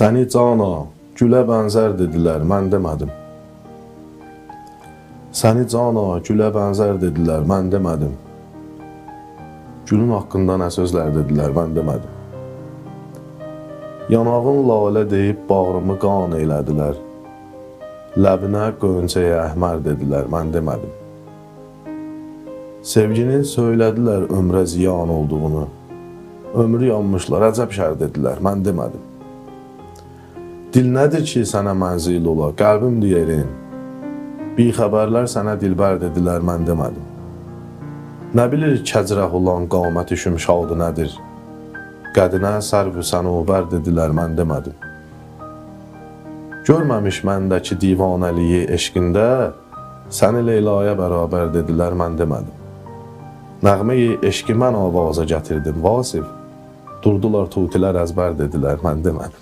Səni cana, gülə bənzər dedilər, mən demədim. Səni cana, gülə bənzər dedilər, mən demədim. Gülün haqqında nə sözlər dedilər, mən demədim. Yanağın lalə deyib bağrımı qan eylədilər. Ləbinə qönçəyə əhmər dedilər, mən demədim. Sevginin söylədilər ömrə ziyan olduğunu. Ömrü yanmışlar, əcəb şər dedilər, mən demədim. Dil nədir ki, sənə mənzil ola, qəlbimdir yerin. Bixəbərlər sənə dilbər dedilər, mən demədim. Nə bilir kəcrəh olan qamət şümşadı nədir? Qədinə sərv-ü sənubər dedilər, mən demədim. Görməmiş məndəki divanəliyi eşqində, səni Leylaya bərabər dedilər, mən demədim. Nəğməyi eşqi mən avaza gətirdim, Vasif. Durdular tutilər əzbər dedilər, mən demədim.